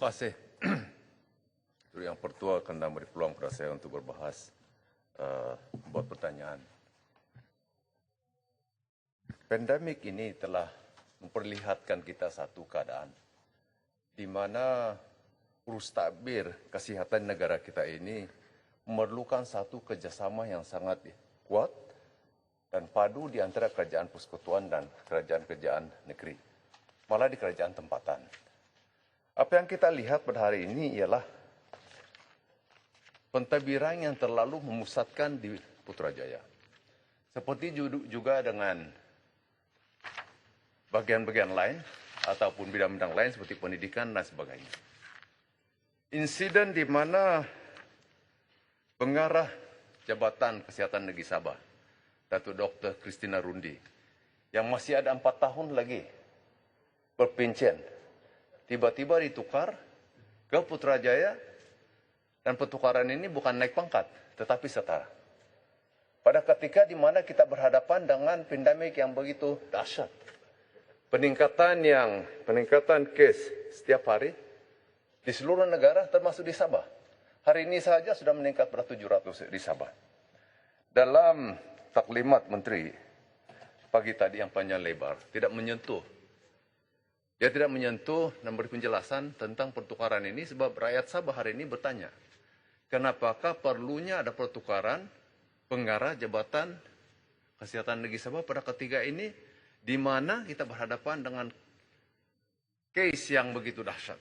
kasih. Itu yang pertua akan memberi peluang pada saya untuk berbahas, buat pertanyaan. Pandemik ini telah memperlihatkan kita satu keadaan di mana urus takbir kesihatan negara kita ini memerlukan satu kerjasama yang sangat kuat dan padu di antara kerajaan persekutuan dan kerajaan-kerajaan negeri, malah di kerajaan tempatan. Apa yang kita lihat pada hari ini ialah pentadbiran yang terlalu memusatkan di Putrajaya. Seperti juga dengan bagian-bagian lain ataupun bidang-bidang lain seperti pendidikan dan sebagainya. Insiden di mana pengarah Jabatan Kesihatan Negeri Sabah, Datuk Dr. Christina Rundi, yang masih ada 4 tahun lagi berpencen, tiba-tiba ditukar ke Putrajaya, dan pertukaran ini bukan naik pangkat, tetapi setara. Pada ketika di mana kita berhadapan dengan pandemik yang begitu dahsyat, peningkatan kes setiap hari di seluruh negara termasuk di Sabah. Hari ini saja sudah meningkat pada 700 di Sabah. Dalam taklimat Menteri pagi tadi yang panjang lebar, dia tidak menyentuh dan beri penjelasan tentang pertukaran ini sebab rakyat Sabah hari ini bertanya, kenapakah perlunya ada pertukaran pengarah Jabatan Kesehatan Negeri Sabah pada ketiga ini, di mana kita berhadapan dengan case yang begitu dahsyat.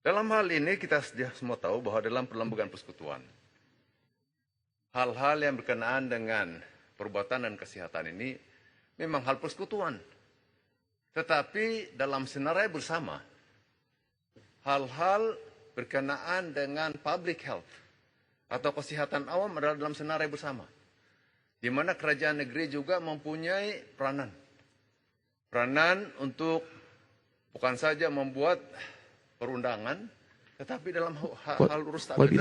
Dalam hal ini kita semua tahu bahwa dalam perlembagaan persekutuan, hal-hal yang berkenaan dengan perubatan dan kesehatan ini memang hal persekutuan. Tetapi dalam senarai bersama, hal-hal berkenaan dengan public health atau kesehatan awam adalah dalam senarai bersama, di mana kerajaan negeri juga mempunyai peranan untuk bukan saja membuat perundangan, tetapi dalam hal urus takbir.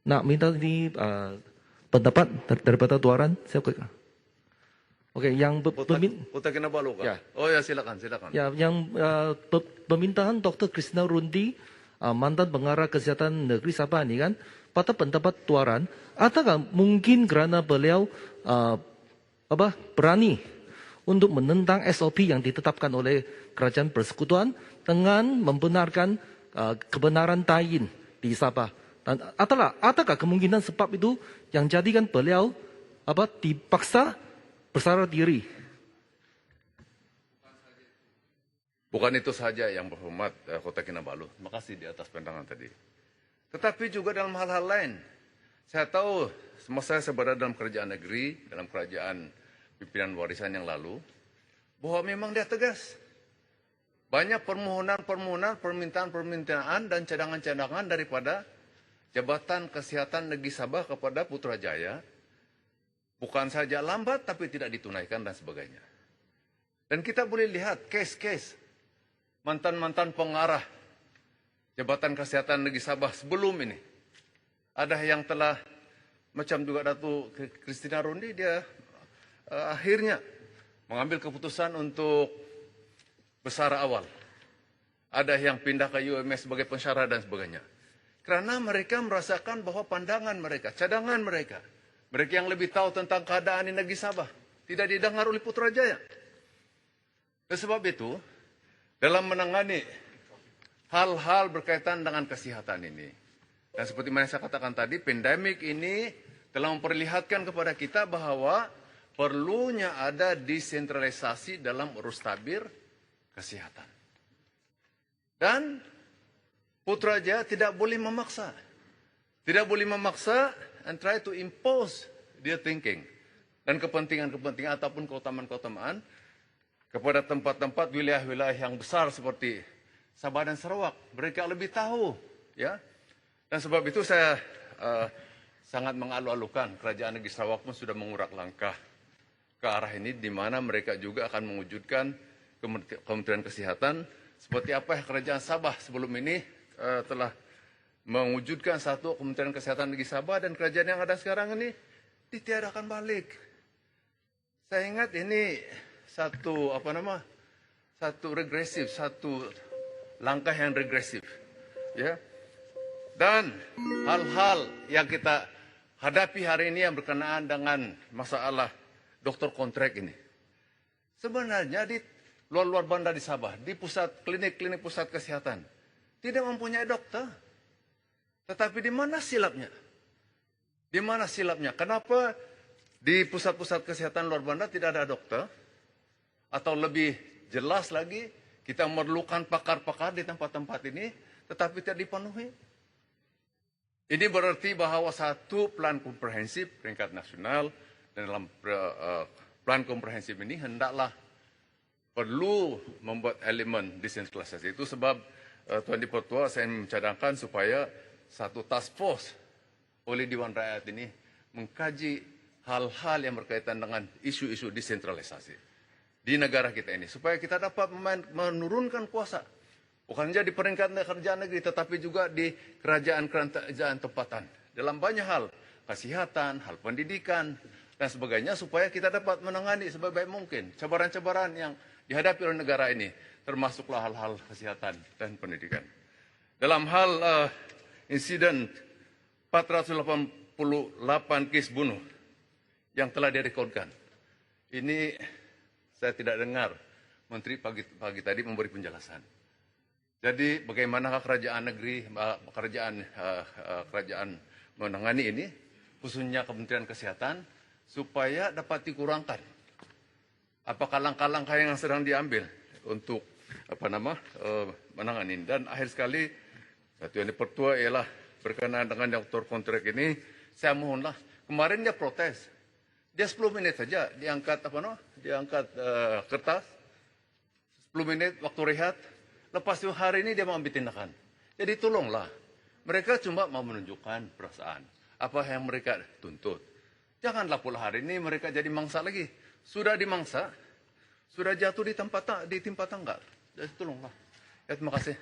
Nak minta ini pendapat daripada Tuaran, siapa? Oke, yang Putra Kinabalu kan? Ya. Oh ya, silakan. Ya, yang permintaan Dr. Christina Rundi, mantan pengarah kesehatan negeri Sabah ini kan, pada pendapat Tuaran, adakah mungkin kerana beliau berani untuk menentang SOP yang ditetapkan oleh kerajaan persekutuan dengan membenarkan kebenaran tayin di Sabah? Dan adakah kemungkinan sebab itu yang jadikan beliau dipaksa bersalah diri? Bukan itu saja yang berhormat Kota Kinabalu. Terima kasih di atas pandangan tadi. Tetapi juga dalam hal-hal lain. Saya tahu semasa saya berada dalam kerajaan negeri, dalam kerajaan pimpinan warisan yang lalu, bahwa memang dia tegas. Banyak permohonan, permintaan dan cadangan-cadangan daripada Jabatan Kesehatan Negeri Sabah kepada Putrajaya, bukan saja lambat tapi tidak ditunaikan dan sebagainya. Dan kita boleh lihat case-case mantan-mantan pengarah Jabatan Kesehatan Negeri Sabah sebelum ini. Ada yang telah, macam juga Datuk Christina Rundi, dia akhirnya mengambil keputusan untuk bersara awal. Ada yang pindah ke UMS sebagai pensyarah dan sebagainya. Karena mereka merasakan bahwa pandangan mereka, cadangan mereka, mereka yang lebih tahu tentang keadaan di negeri Sabah, tidak didengar oleh Putrajaya. Dan sebab itu, dalam menangani hal-hal berkaitan dengan kesehatan ini, dan seperti mana saya katakan tadi, pandemik ini telah memperlihatkan kepada kita bahwa perlunya ada desentralisasi dalam urus tabir kesehatan. Dan Putrajaya tidak boleh memaksa. Tidak boleh memaksa and try to impose their thinking dan kepentingan-kepentingan ataupun keutamaan-keutamaan kepada tempat-tempat wilayah-wilayah yang besar seperti Sabah dan Sarawak. Mereka lebih tahu, ya. Dan sebab itu saya sangat mengalu-alukan kerajaan negeri Sarawak pun sudah mengurak langkah ke arah ini, di mana mereka juga akan mewujudkan Kementerian Kesehatan seperti apa kerajaan Sabah sebelum ini telah mewujudkan satu Kementerian Kesehatan Negeri Sabah, dan kerajaan yang ada sekarang ini ditiadakan balik. Saya ingat ini satu langkah yang regresif. Ya. Dan hal-hal yang kita hadapi hari ini yang berkenaan dengan masalah dokter kontrak ini. Sebenarnya di luar bandar di Sabah, di pusat klinik-klinik pusat kesehatan, tidak mempunyai dokter. Tetapi di mana silapnya? Di mana silapnya? Kenapa di pusat-pusat kesehatan luar bandar tidak ada dokter? Atau lebih jelas lagi, kita memerlukan pakar-pakar di tempat-tempat ini, tetapi tidak dipenuhi. Ini berarti bahwa satu plan komprehensif peringkat nasional, dan dalam plan komprehensif ini hendaklah perlu membuat elemen desentralisasi. Itu sebab Tuan Dipertua saya mencadangkan supaya satu task force oleh Dewan Rakyat ini mengkaji hal-hal yang berkaitan dengan isu-isu desentralisasi di negara kita ini. Supaya kita dapat menurunkan kuasa. Bukan saja di peringkat kerajaan negeri, tetapi juga di kerajaan-kerajaan tempatan. Dalam banyak hal, kesehatan, hal pendidikan, dan sebagainya, supaya kita dapat menangani sebaik mungkin cabaran-cabaran yang dihadapi oleh negara ini, termasuklah hal-hal kesehatan dan pendidikan. Dalam hal insiden 488 kes bunuh yang telah direkodkan, ini saya tidak dengar Menteri pagi tadi memberi penjelasan. Jadi bagaimanakah kerajaan menangani ini, khususnya Kementerian Kesehatan, supaya dapat dikurangkan. Apakah langkah-langkah yang sedang diambil untuk menangani ini? Dan akhir sekali, satu yang dipertua ialah berkenaan dengan doktor kontrak ini, saya mohonlah, kemarin dia protes. Dia 10 menit saja diangkat kertas, 10 menit waktu rehat. Lepas itu hari ini dia mau ambil tindakan. Jadi tolonglah. Mereka cuma mau menunjukkan perasaan. Apa yang mereka tuntut. Janganlah pula hari ini mereka jadi mangsa lagi. Sudah dimangsa. Sudah jatuh di tempat tangga. Jadi tolonglah. Ya, terima kasih.